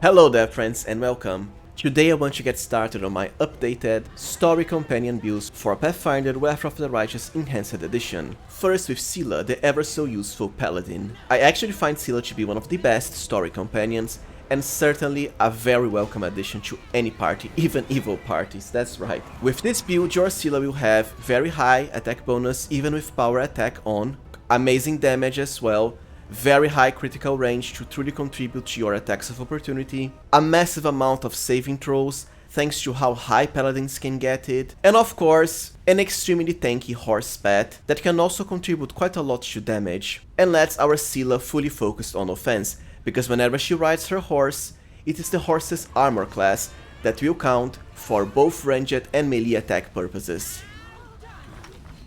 Hello there friends and welcome. Today I want to get started on my updated story companion builds for Pathfinder Wrath of the Righteous Enhanced Edition. First with Seelah, the ever so useful paladin. I actually find Seelah to be one of the best story companions and certainly a very welcome addition to any party, even evil parties, that's right. With this build, your Seelah will have very high attack bonus even with power attack on, amazing damage as well, very high critical range to truly contribute to your attacks of opportunity, a massive amount of saving throws thanks to how high paladins can get it, and of course, an extremely tanky horse pet that can also contribute quite a lot to damage, and lets our Seelah fully focused on offense, because whenever she rides her horse, it is the horse's armor class that will count for both ranged and melee attack purposes.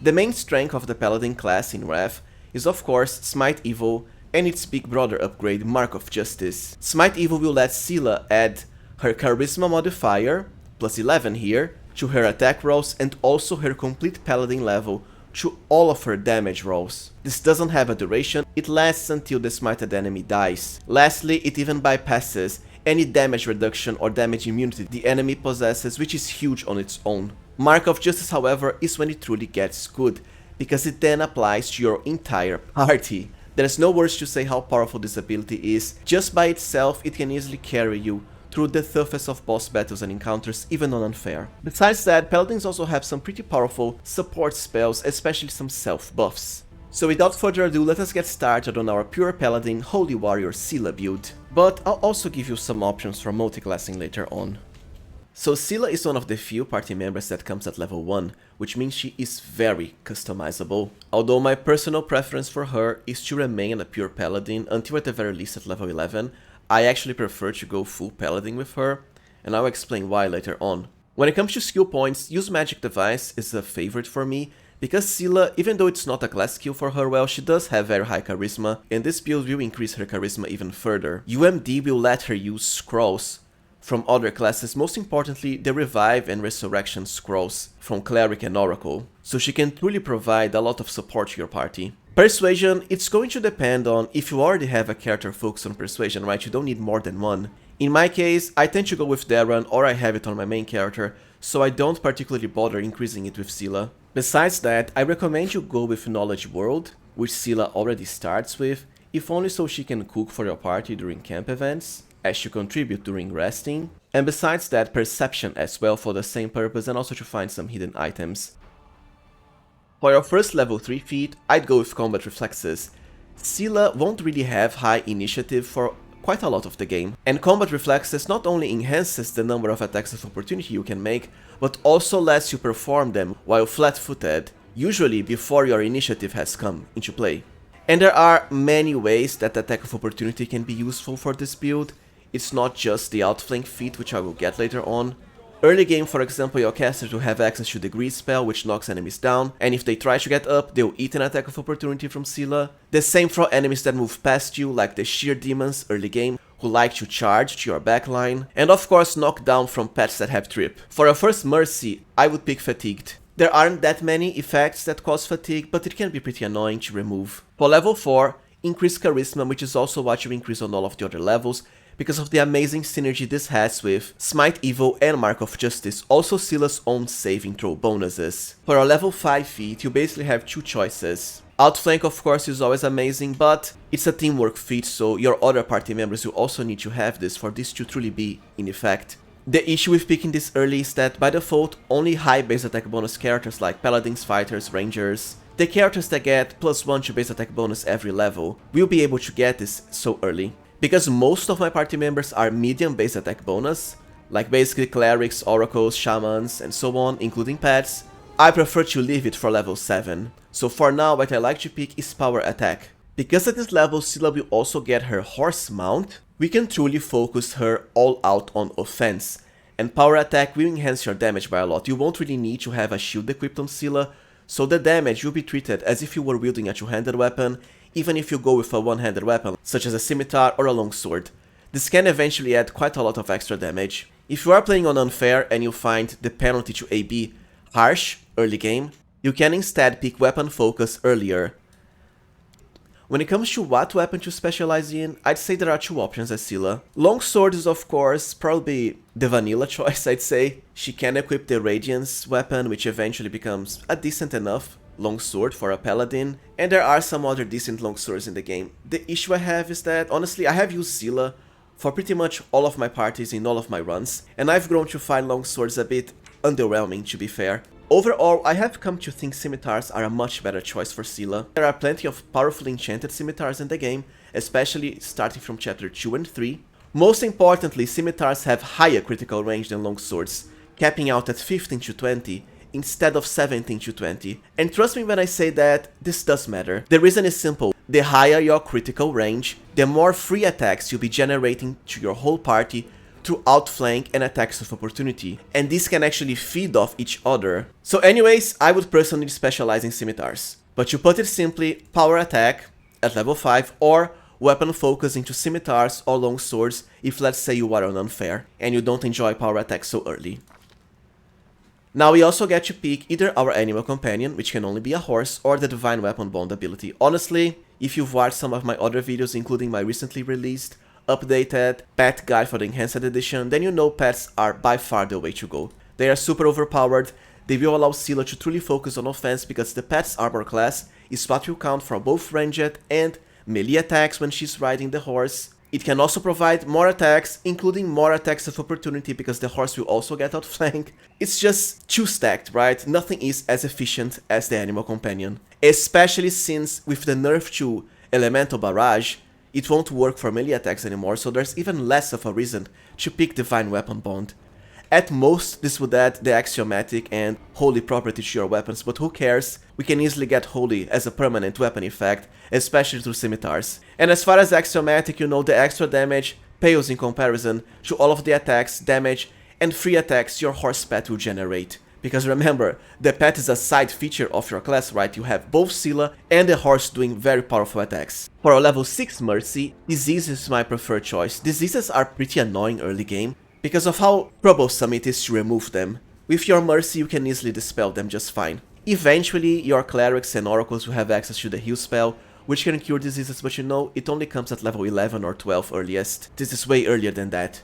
The main strength of the paladin class in Wrath is of course Smite Evil and its big brother upgrade Mark of Justice. Smite Evil will let Seelah add her charisma modifier, plus 11 here, to her attack rolls and also her complete paladin level to all of her damage rolls. This doesn't have a duration, it lasts until the smited enemy dies. Lastly, it even bypasses any damage reduction or damage immunity the enemy possesses, which is huge on its own. Mark of Justice, however, is when it truly gets good, because it then applies to your entire party. There's no words to say how powerful this ability is. Just by itself, it can easily carry you through the toughest of boss battles and encounters, even on unfair. Besides that, paladins also have some pretty powerful support spells, especially some self buffs. So without further ado, let us get started on our pure paladin holy warrior Seelah build. But I'll also give you some options for multiclassing later on. So Seelah is one of the few party members that comes at level 1, which means she is very customizable. Although my personal preference for her is to remain a pure paladin until at the very least at level 11, I actually prefer to go full paladin with her, and I'll explain why later on. When it comes to skill points, Use Magic Device is a favorite for me, because Seelah, even though it's not a class skill for her, well, she does have very high charisma, and this build will increase her charisma even further. UMD will let her use scrolls from other classes, most importantly the Revive and Resurrection scrolls from Cleric and Oracle, so she can truly provide a lot of support to your party. Persuasion, it's going to depend on if you already have a character focused on Persuasion, right? You don't need more than one. In my case, I tend to go with Darren or I have it on my main character, so I don't particularly bother increasing it with Seelah. Besides that, I recommend you go with Knowledge World, which Seelah already starts with, if only so she can cook for your party during camp events, as to contribute during resting, and besides that, Perception as well for the same purpose and also to find some hidden items. For your first level 3 feat, I'd go with Combat Reflexes. Seelah won't really have high initiative for quite a lot of the game, and Combat Reflexes not only enhances the number of attacks of opportunity you can make, but also lets you perform them while flat-footed, usually before your initiative has come into play. And there are many ways that attack of opportunity can be useful for this build. It's not just the outflank feat, which I will get later on. Early game, for example, your casters will have access to the Grease spell, which knocks enemies down, and if they try to get up, they'll eat an attack of opportunity from Seelah. The same for enemies that move past you, like the Sheer Demons early game, who like to charge to your backline, and of course knock down from pets that have Trip. For your first Mercy, I would pick Fatigued. There aren't that many effects that cause fatigue, but it can be pretty annoying to remove. For level 4, increase Charisma, which is also what you increase on all of the other levels, because of the amazing synergy this has with Smite Evil and Mark of Justice, also Seelah's own saving throw bonuses. For a level 5 feat, you basically have two choices. Outflank of course is always amazing, but it's a teamwork feat, so your other party members will also need to have this for this to truly be in effect. The issue with picking this early is that by default, only high base attack bonus characters like Paladins, Fighters, Rangers, the characters that get +1 to base attack bonus every level, will be able to get this so early. Because most of my party members are medium base attack bonus, like basically clerics, oracles, shamans, and so on, including pets, I prefer to leave it for level 7. So for now, what I like to pick is power attack. Because at this level, Seelah will also get her horse mount, we can truly focus her all out on offense, and power attack will enhance your damage by a lot. You won't really need to have a shield equipped on Seelah, so the damage will be treated as if you were wielding a two-handed weapon, even if you go with a one-handed weapon, such as a scimitar or a longsword. This can eventually add quite a lot of extra damage. If you are playing on unfair and you find the penalty to AB harsh early game, you can instead pick weapon focus earlier. When it comes to what weapon to specialize in, I'd say there are two options as Seelah. Longsword is of course probably the vanilla choice, I'd say. She can equip the Radiance weapon, which eventually becomes a decent enough longsword for a paladin, and there are some other decent longswords in the game. The issue I have is that, honestly, I have used Seelah for pretty much all of my parties in all of my runs, and I've grown to find longswords a bit underwhelming, to be fair. Overall, I have come to think scimitars are a much better choice for Seelah. There are plenty of powerfully enchanted scimitars in the game, especially starting from chapter 2 and 3. Most importantly, scimitars have higher critical range than longswords, capping out at 15 to 20, instead of 17 to 20. And trust me when I say that this does matter. The reason is simple. The higher your critical range, the more free attacks you'll be generating to your whole party through outflank and attacks of opportunity. And these can actually feed off each other. So anyways, I would personally specialize in scimitars. But to put it simply, power attack at level 5 or weapon focus into scimitars or longswords if let's say you are on unfair and you don't enjoy power attack so early. Now we also get to pick either our animal companion, which can only be a horse, or the divine weapon bond ability. Honestly, if you've watched some of my other videos, including my recently released, updated pet guide for the enhanced edition, then you know pets are by far the way to go. They are super overpowered, they will allow Seelah to truly focus on offense because the pet's armor class is what will count for both ranged and melee attacks when she's riding the horse. It can also provide more attacks, including more attacks of opportunity because the horse will also get outflanked. It's just too stacked, right? Nothing is as efficient as the animal companion. Especially since with the nerf to Elemental Barrage, it won't work for melee attacks anymore, so there's even less of a reason to pick Divine Weapon Bond. At most, this would add the Axiomatic and Holy property to your weapons, but who cares? We can easily get Holy as a permanent weapon effect, especially through scimitars. And as far as Axiomatic, you know the extra damage pales in comparison to all of the attacks, damage, and free attacks your horse pet will generate. Because remember, the pet is a side feature of your class, right? You have both Seelah and the horse doing very powerful attacks. For a level 6 Mercy, Disease is my preferred choice. Diseases are pretty annoying early game, because of how troublesome it is to remove them. With your Mercy you can easily dispel them just fine. Eventually your Clerics and Oracles will have access to the heal spell, which can cure diseases, but you know, it only comes at level 11 or 12 earliest. This is way earlier than that.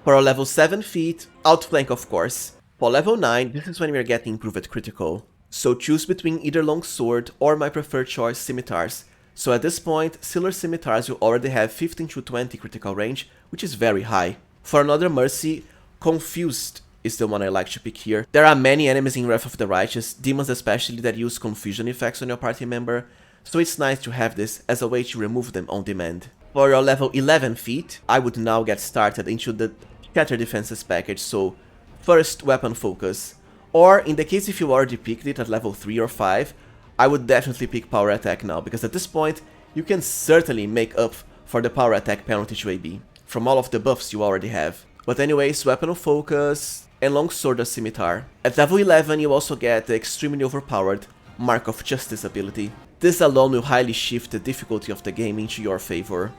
For our level 7 feat, Outflank of course. For level 9, this is when we are getting improved critical. So choose between either Longsword or my preferred choice, Scimitars. So at this point, Seelah Scimitars will already have 15 to 20 critical range, which is very high. For another Mercy, Confused is the one I like to pick here. There are many enemies in Wrath of the Righteous, demons especially, that use confusion effects on your party member, so it's nice to have this as a way to remove them on demand. For your level 11 feat, I would now get started into the Shatter Defenses package, so first Weapon Focus. Or in the case if you already picked it at level 3 or 5, I would definitely pick Power Attack now, because at this point you can certainly make up for the Power Attack penalty to AB from all of the buffs you already have. But anyways, Weapon of Focus and Longsword of Scimitar. At level 11 you also get the extremely overpowered Mark of Justice ability. This alone will highly shift the difficulty of the game into your favor.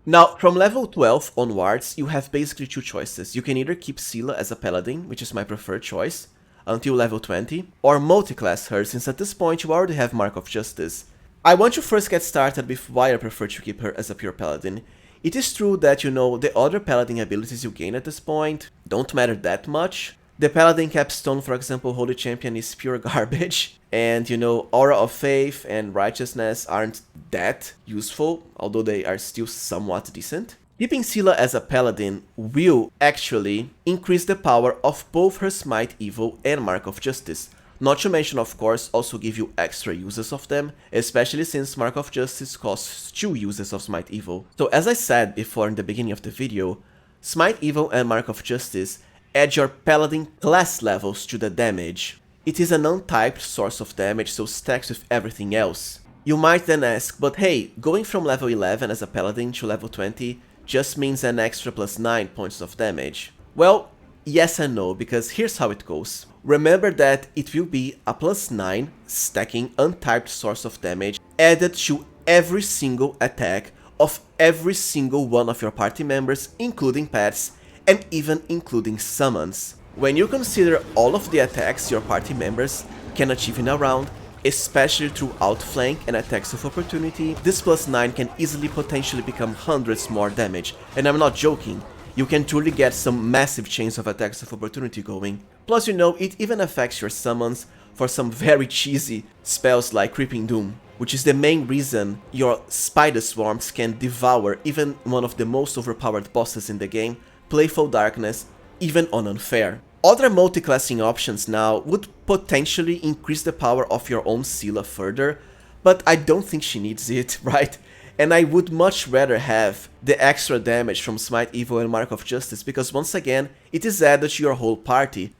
Now, from level 12 onwards, you have basically two choices. You can either keep Seelah as a Paladin, which is my preferred choice, until level 20, or multiclass her, since at this point you already have Mark of Justice. I want to first get started with why I prefer to keep her as a pure Paladin. It is true that, you know, the other Paladin abilities you gain at this point don't matter that much. The Paladin Capstone, for example, Holy Champion, is pure garbage. And, you know, Aura of Faith and Righteousness aren't that useful, although they are still somewhat decent. Keeping Seelah as a Paladin will actually increase the power of both her Smite Evil and Mark of Justice. Not to mention, of course, also give you extra uses of them, especially since Mark of Justice costs 2 uses of Smite Evil. So as I said before in the beginning of the video, Smite Evil and Mark of Justice add your Paladin class levels to the damage. It is an untyped source of damage, so stacks with everything else. You might then ask, but hey, going from level 11 as a Paladin to level 20 just means an extra plus 9 points of damage. Well, yes and no, because here's how it goes. Remember that it will be a plus 9 stacking untyped source of damage added to every single attack of every single one of your party members, including pets, and even including summons. When you consider all of the attacks your party members can achieve in a round, especially through outflank and attacks of opportunity, this +9 can easily potentially become hundreds more damage, and I'm not joking. You can truly get some massive chains of attacks of opportunity going. Plus, you know, it even affects your summons for some very cheesy spells like Creeping Doom, which is the main reason your spider swarms can devour even one of the most overpowered bosses in the game, Playful Darkness, even on Unfair. Other multi-classing options now would potentially increase the power of your own Seelah further, but I don't think she needs it, right? And I would much rather have the extra damage from Smite Evil and Mark of Justice, because once again, it is added to your whole party.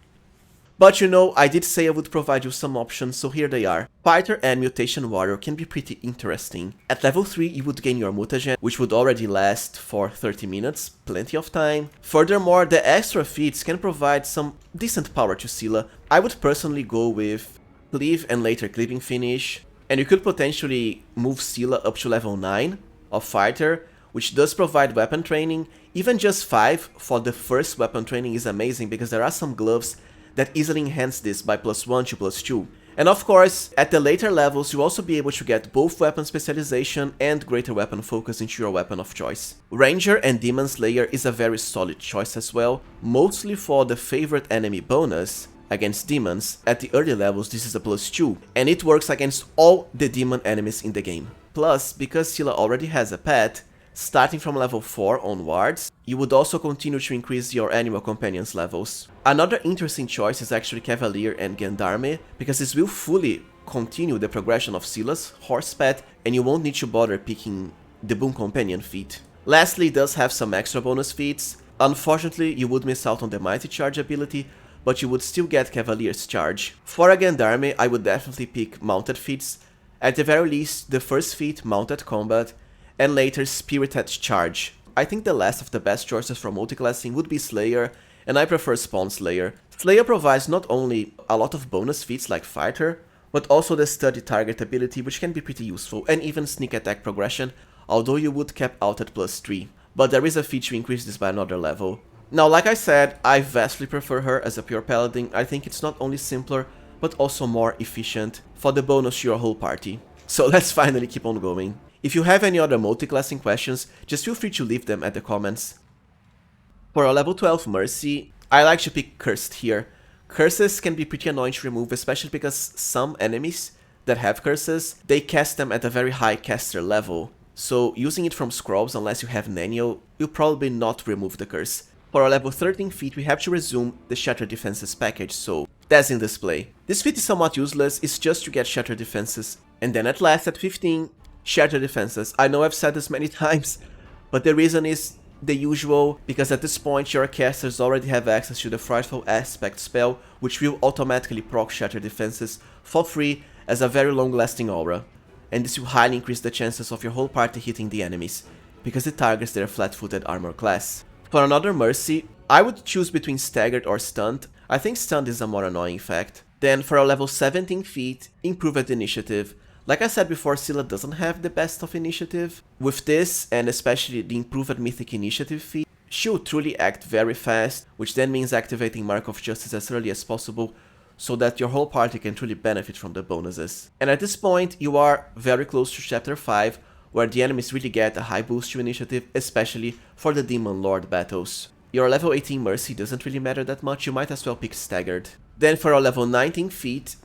But you know, I did say I would provide you some options, so here they are. Fighter and Mutation Warrior can be pretty interesting. At level 3 you would gain your mutagen, which would already last for 30 minutes, plenty of time. Furthermore, the extra feats can provide some decent power to Seelah. I would personally go with Cleave and later Cleaving Finish, and you could potentially move Seelah up to level 9 of Fighter, which does provide weapon training. Even just 5 for the first weapon training is amazing, because there are some gloves that easily enhance this by +1 to +2. And of course, at the later levels you'll also be able to get both weapon specialization and greater weapon focus into your weapon of choice. Ranger and Demon Slayer is a very solid choice as well, mostly for the favorite enemy bonus against demons. At the early levels this is a +2, and it works against all the demon enemies in the game. Plus, because Seelah already has a pet, starting from level 4 onwards, you would also continue to increase your animal companions levels. Another interesting choice is actually Cavalier and Gendarme, because this will fully continue the progression of Seelah's horse pet, and you won't need to bother picking the Boon Companion feat. Lastly, it does have some extra bonus feats. Unfortunately, you would miss out on the Mighty Charge ability, but you would still get Cavalier's Charge. For a Gendarme, I would definitely pick mounted feats. At the very least, the first feat, Mounted Combat, and later Spirited Charge. I think the last of the best choices for multiclassing would be Slayer, and I prefer Spawn Slayer. Slayer provides not only a lot of bonus feats like Fighter, but also the Study Target ability, which can be pretty useful, and even Sneak Attack Progression, although you would cap out at +3. But there is a feat to increase this by another level. Now, like I said, I vastly prefer her as a pure paladin. I think it's not only simpler, but also more efficient for the bonus to your whole party. So let's finally keep on going. If you have any other multi-classing questions, just feel free to leave them at the comments. For a level 12 Mercy, I like to pick Cursed here. Curses can be pretty annoying to remove, especially because some enemies that have curses, they cast them at a very high caster level. So using it from scrolls, unless you have Naniel, will probably not remove the curse. For a level 13 feat, we have to resume the Shattered Defenses package, so that's in display. This feat is somewhat useless, it's just to get Shattered Defenses. And then at last, at 15, Shattered Defenses. I know I've said this many times, but the reason is the usual, because at this point your casters already have access to the Frightful Aspect spell, which will automatically proc Shattered Defenses for free as a very long-lasting aura. And this will highly increase the chances of your whole party hitting the enemies, because it targets their flat-footed armor class. For another Mercy, I would choose between Staggered or Stunned. I think Stunned is a more annoying fact. Then for a level 17 feat, Improved Initiative. Like I said before, Seelah doesn't have the best of initiative. With this, and especially the improved Mythic Initiative feat, she will truly act very fast, which then means activating Mark of Justice as early as possible, so that your whole party can truly benefit from the bonuses. And at this point, you are very close to Chapter 5, where the enemies really get a high boost to initiative, especially for the Demon Lord battles. Your level 18 Mercy doesn't really matter that much, you might as well pick Staggered. Then for a level 19 feat,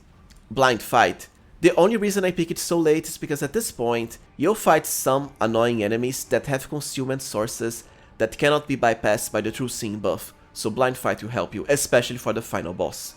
Blind Fight. The only reason I pick it so late is because at this point, you'll fight some annoying enemies that have concealment sources that cannot be bypassed by the True Seeing buff, so Blind Fight will help you, especially for the final boss.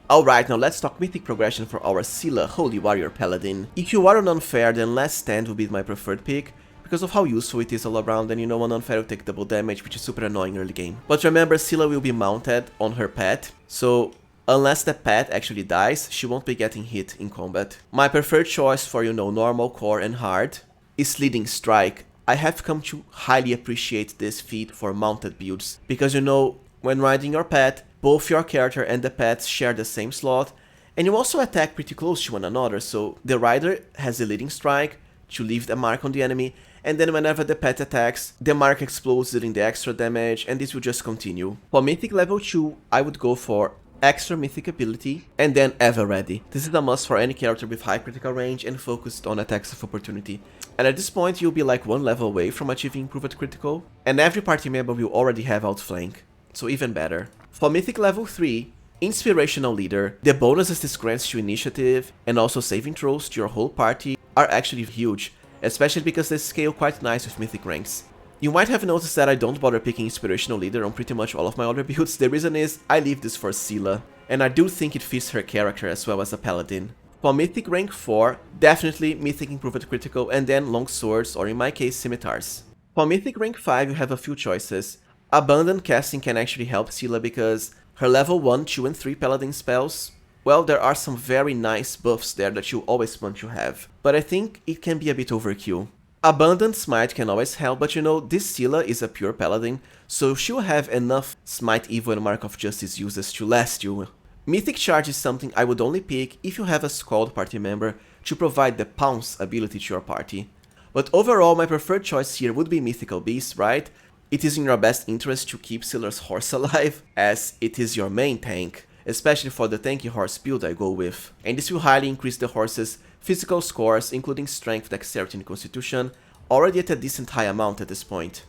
Alright, now let's talk Mythic Progression for our Seelah Holy Warrior Paladin. If you are on Unfair, then Last Stand will be my preferred pick, because of how useful it is all around, and you know on Unfair will take double damage, which is super annoying early game. But remember, Seelah will be mounted on her pet, so unless the pet actually dies, she won't be getting hit in combat. My preferred choice for, you know, normal, core and hard is Leading Strike. I have come to highly appreciate this feat for mounted builds, because you know, when riding your pet, both your character and the pets share the same slot, and you also attack pretty close to one another, so the rider has a Leading Strike to leave the mark on the enemy, and then whenever the pet attacks, the mark explodes dealing the extra damage, and this will just continue. For Mythic level 2, I would go for extra mythic ability, and then ever ready. This is a must for any character with high critical range and focused on attacks of opportunity. And at this point you'll be like one level away from achieving improved critical, and every party member will already have outflank, so even better. For mythic level 3, Inspirational Leader, the bonuses this grants to initiative and also saving throws to your whole party are actually huge, especially because they scale quite nice with mythic ranks. You might have noticed that I don't bother picking Inspirational Leader on pretty much all of my other builds. The reason is I leave this for Seelah, and I do think it fits her character as well as a paladin. For Mythic rank 4, definitely Mythic improved critical and then long swords, or in my case scimitars. For Mythic rank 5 you have a few choices. Abundant casting can actually help Seelah because her level 1, 2 and 3 paladin spells, well, there are some very nice buffs there that you always want to have, but I think it can be a bit overkill. Abundant Smite can always help, but you know, this Seelah is a pure paladin, so she'll have enough Smite Evil and Mark of Justice uses to last you. Mythic Charge is something I would only pick if you have a Scald party member to provide the Pounce ability to your party. But overall, my preferred choice here would be Mythical Beast, right? It is in your best interest to keep Seelah's horse alive, as it is your main tank, especially for the tanky horse build I go with, and this will highly increase the horse's physical scores, including strength, dexterity and constitution, already at a decent high amount at this point.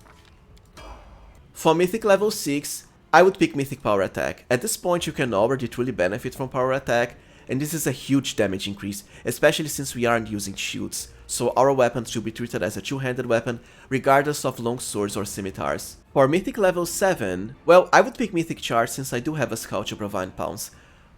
For Mythic level 6, I would pick Mythic Power Attack. At this point you can already truly benefit from Power Attack, and this is a huge damage increase, especially since we aren't using shields, so our weapons should be treated as a two-handed weapon, regardless of long swords or scimitars. For Mythic level 7, well, I would pick Mythic Charge since I do have a Scout to provide Pounce,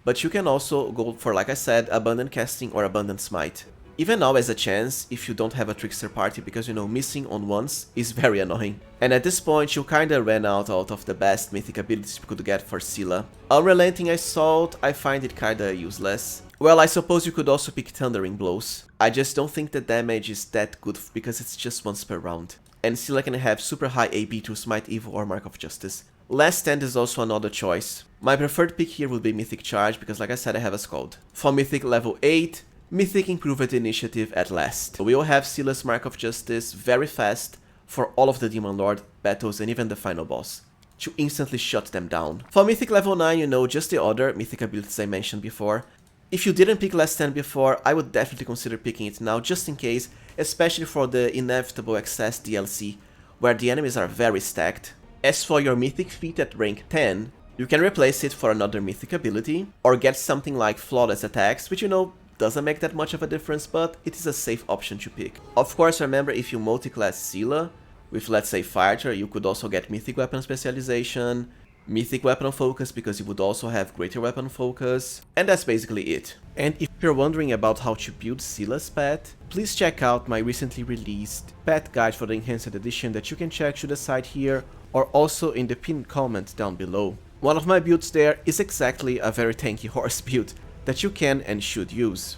but you can also go for, like I said, Abundant Casting or Abundant Smite. Even now as a chance if you don't have a Trickster party, because you know, missing on once is very annoying. And at this point you kinda ran out of the best mythic abilities you could get for Seelah. Unrelenting Assault, I find it kinda useless. Well, I suppose you could also pick Thundering Blows. I just don't think the damage is that good because it's just once per round. And Seelah can have super high AP to Smite Evil or Mark of Justice. Last Stand is also another choice. My preferred pick here would be Mythic Charge because, like I said, I have a Scald. For Mythic level 8, Mythic Improved Initiative at last. We will have Seelah's Mark of Justice very fast for all of the Demon Lord battles and even the final boss, to instantly shut them down. For Mythic level 9, you know, just the other Mythic abilities I mentioned before. If you didn't pick Last Stand before, I would definitely consider picking it now just in case, especially for the Inevitable Access DLC, where the enemies are very stacked. As for your Mythic Feat at rank 10, you can replace it for another Mythic ability, or get something like Flawless Attacks, which you know, doesn't make that much of a difference, but it is a safe option to pick. Of course, remember, if you multiclass Seelah with, let's say, Fighter, you could also get Mythic Weapon Specialization, Mythic Weapon Focus because you would also have Greater Weapon Focus, and that's basically it. And if you're wondering about how to build Seelah's pet, please check out my recently released pet guide for the Enhanced Edition that you can check to the side here, or also in the pinned comment down below. One of my builds there is exactly a very tanky horse build that you can and should use.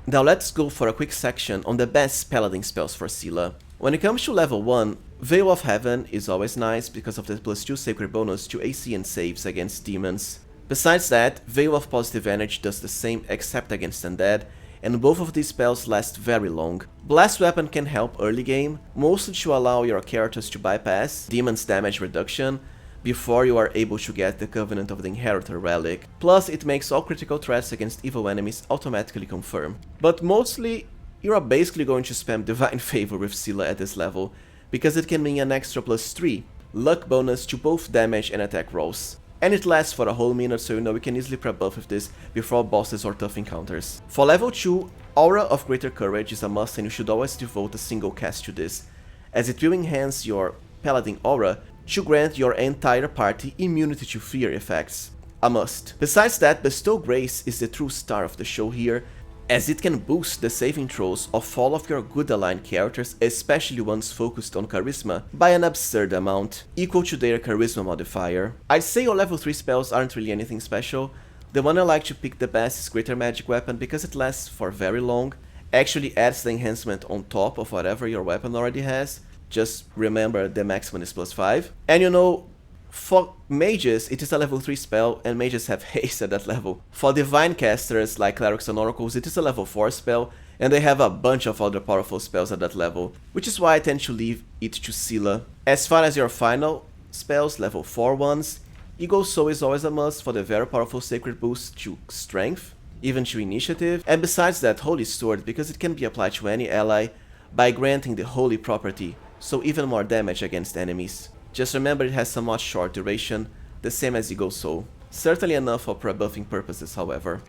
Now let's go for a quick section on the best paladin spells for Seelah. When it comes to level 1, Veil of Heaven is always nice because of the +2 sacred bonus to AC and saves against demons. Besides that, Veil of Positive Energy does the same except against undead, and both of these spells last very long. Blast Weapon can help early game, mostly to allow your characters to bypass demons damage reduction before you are able to get the Covenant of the Inheritor relic. Plus, it makes all critical threats against evil enemies automatically confirm. But mostly, you are basically going to spam Divine Favor with Seelah at this level, because it can mean an extra +3 luck bonus to both damage and attack rolls. And it lasts for a whole minute, so you know you can easily pre-buff with this before bosses or tough encounters. For level 2, Aura of Greater Courage is a must, and you should always devote a single cast to this, as it will enhance your Paladin Aura to grant your entire party immunity to fear effects. A must. Besides that, Bestow Grace is the true star of the show here, as it can boost the saving throws of all of your good aligned characters, especially ones focused on charisma, by an absurd amount, equal to their charisma modifier. I'd say your level 3 spells aren't really anything special. The one I like to pick the best is Greater Magic Weapon because it lasts for very long, actually adds the enhancement on top of whatever your weapon already has. Just remember the maximum is +5. And you know, for mages, it is a level 3 spell, and mages have haste at that level. For divine casters, like clerics and oracles, it is a level 4 spell, and they have a bunch of other powerful spells at that level, which is why I tend to leave it to Seelah. As far as your final spells, level 4 ones, Eagle Soul is always a must for the very powerful sacred boost to strength, even to initiative, and besides that, Holy Sword because it can be applied to any ally by granting the holy property, so even more damage against enemies. Just remember it has somewhat short duration, the same as Eagle Soul. Certainly enough for pre-buffing purposes, however.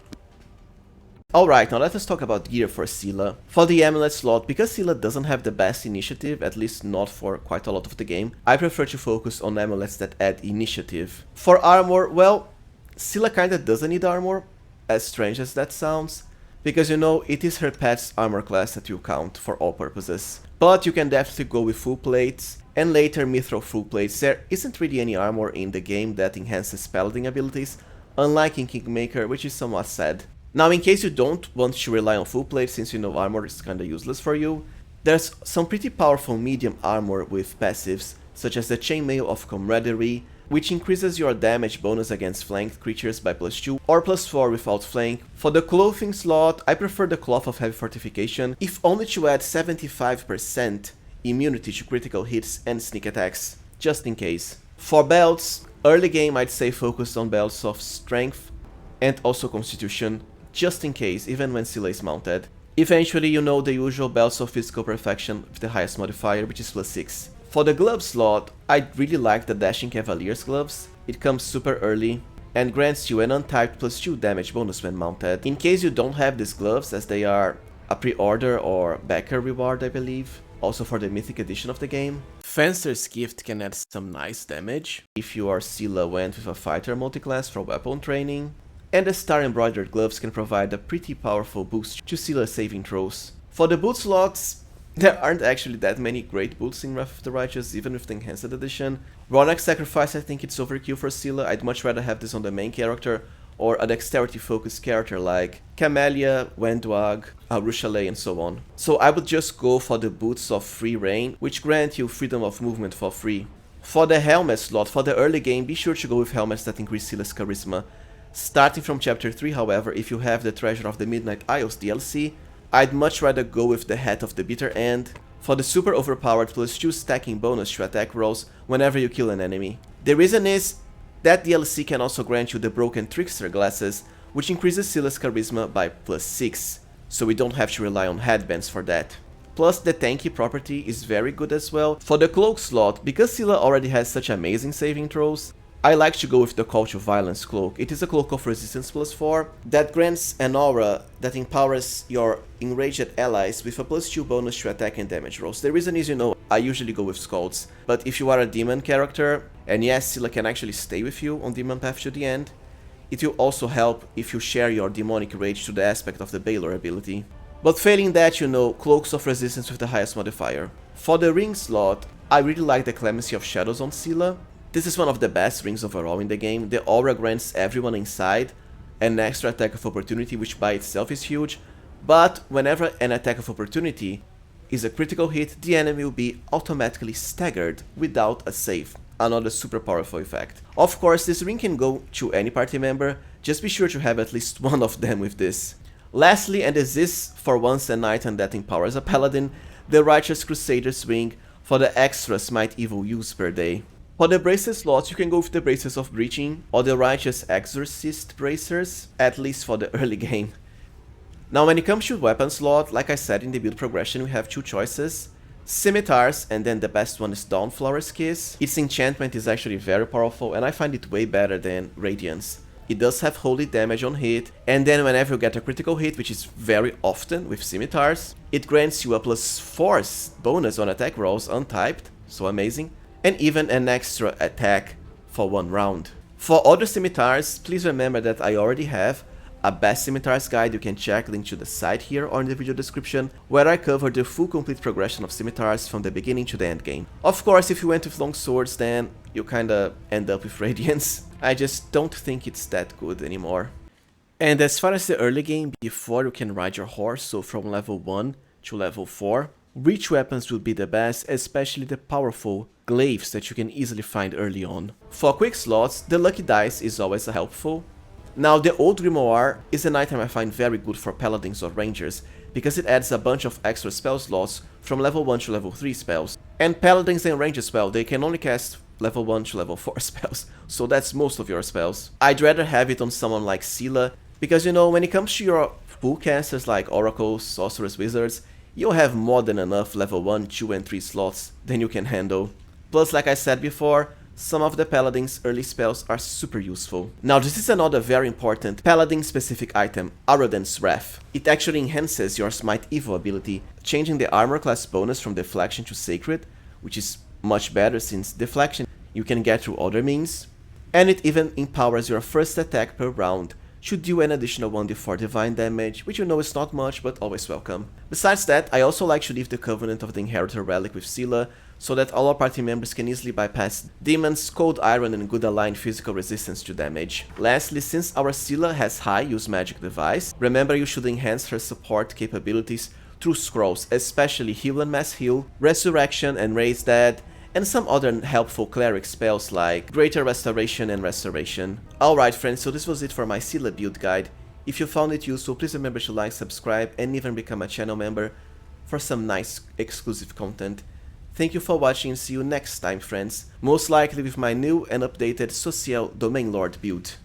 Alright, now let us talk about gear for Seelah. For the amulet slot, because Seelah doesn't have the best initiative, at least not for quite a lot of the game, I prefer to focus on amulets that add initiative. For armor, well, Seelah kinda doesn't need armor, as strange as that sounds, because you know, it is her pet's armor class that will count for all purposes. But you can definitely go with full plates, and later mithril full plates. There isn't really any armor in the game that enhances paladin abilities, unlike in Kingmaker, which is somewhat sad. Now, in case you don't want to rely on full plate since you know armor is kinda useless for you, there's some pretty powerful medium armor with passives, such as the Chainmail of Camaraderie, which increases your damage bonus against flanked creatures by +2 or +4 without flank. For the clothing slot, I prefer the Cloth of Heavy Fortification, if only to add 75% immunity to critical hits and sneak attacks, just in case. For belts, early game I'd say focus on belts of Strength and also Constitution, just in case, even when Seelah is mounted. Eventually, you know the usual belts of Physical Perfection with the highest modifier, which is +6. For the glove slot, I really like the Dashing Cavalier's gloves. It comes super early and grants you an untyped +2 damage bonus when mounted. In case you don't have these gloves, as they are a pre-order or backer reward, I believe, also for the Mythic edition of the game. Fencer's Gift can add some nice damage if your Seelah went with a fighter multiclass for weapon training. And the Star Embroidered Gloves can provide a pretty powerful boost to Seelah saving throws. For the boot slots, there aren't actually that many great boots in Wrath of the Righteous, even with the Enhanced edition. Ronak Sacrifice, I think it's overkill for Seelah. I'd much rather have this on the main character, or a dexterity focused character like Camellia, Wendwag, Rushalei and so on. So I would just go for the boots of Free Reign, which grant you freedom of movement for free. For the helmet slot, for the early game, be sure to go with helmets that increase Seelah's charisma. Starting from chapter 3, however, if you have the Treasure of the Midnight Isles DLC, I'd much rather go with the Hat of the Bitter End for the super overpowered +2 stacking bonus to attack rolls whenever you kill an enemy. The reason is that DLC can also grant you the Broken Trickster glasses, which increases Seelah's charisma by +6, so we don't have to rely on headbands for that. Plus, the tanky property is very good as well. For the cloak slot, because Seelah already has such amazing saving throws, I like to go with the Call to Violence cloak. It is a cloak of resistance +4 that grants an aura that empowers your enraged allies with a +2 bonus to attack and damage rolls. The reason is, you know, I usually go with Skulls, but if you are a demon character, and yes, Seelah can actually stay with you on Demon Path to the end, it will also help if you share your demonic rage to the aspect of the Baylor ability. But failing that, you know, Cloaks of Resistance with the highest modifier. For the ring slot, I really like the Clemency of Shadows on Seelah. This is one of the best rings overall in the game. The aura grants everyone inside an extra attack of opportunity, which by itself is huge, but whenever an attack of opportunity is a critical hit, the enemy will be automatically staggered without a save. Another super powerful effect. Of course, this ring can go to any party member, just be sure to have at least one of them with this. Lastly, and this is for once an item that empowers a paladin, the Righteous Crusader's ring for the extra Smite Evil use per day. For the braces slots, you can go with the Braces of Breaching or the Righteous Exorcist bracers, at least for the early game. Now when it comes to weapon slot, like I said in the build progression, we have two choices. Scimitars, and then the best one is Dawnflower's Kiss. Its enchantment is actually very powerful and I find it way better than Radiance. It does have holy damage on hit, and then whenever you get a critical hit, which is very often with Scimitars, it grants you a +4 bonus on attack rolls untyped, so amazing, and even an extra attack for 1 round. For other Scimitars, please remember that I already have a Best Scimitars guide. You can check, link to the site here or in the video description, where I cover the full complete progression of Scimitars from the beginning to the end game. Of course, if you went with long swords, then you kinda end up with Radiance. I just don't think it's that good anymore. And as far as the early game, before you can ride your horse, so from level 1 to level 4, reach weapons would be the best, especially the powerful glaives that you can easily find early on. For quick slots, the lucky dice is always helpful. Now, the old Grimoire is an item I find very good for paladins or rangers, because it adds a bunch of extra spell slots from level 1 to level 3 spells. And paladins and rangers, well, they can only cast level 1 to level 4 spells, so that's most of your spells. I'd rather have it on someone like Seelah, because you know, when it comes to your full casters like Oracles, Sorcerers, Wizards, you'll have more than enough level 1, 2 and 3 slots than you can handle. Plus, like I said before, some of the Paladin's early spells are super useful. Now this is another very important Paladin specific item, Arodan's Wrath. It actually enhances your Smite Evil ability, changing the armor class bonus from Deflection to Sacred, which is much better since Deflection you can get through other means. And it even empowers your first attack per round, should do an additional 1d4 divine damage, which you know is not much but always welcome. Besides that, I also like to leave the Covenant of the Inheritor relic with Seelah, so that all our party members can easily bypass demons, cold iron and good aligned physical resistance to damage. Lastly, since our Seelah has high use magic device, remember you should enhance her support capabilities through scrolls, especially Heal and Mass Heal, Resurrection and Raise Dead, and some other helpful cleric spells like Greater Restoration and Restoration. Alright friends, so this was it for my Seelah build guide. If you found it useful, please remember to like, subscribe and even become a channel member for some nice exclusive content. Thank you for watching and see you next time friends, most likely with my new and updated Social Domain Lord build.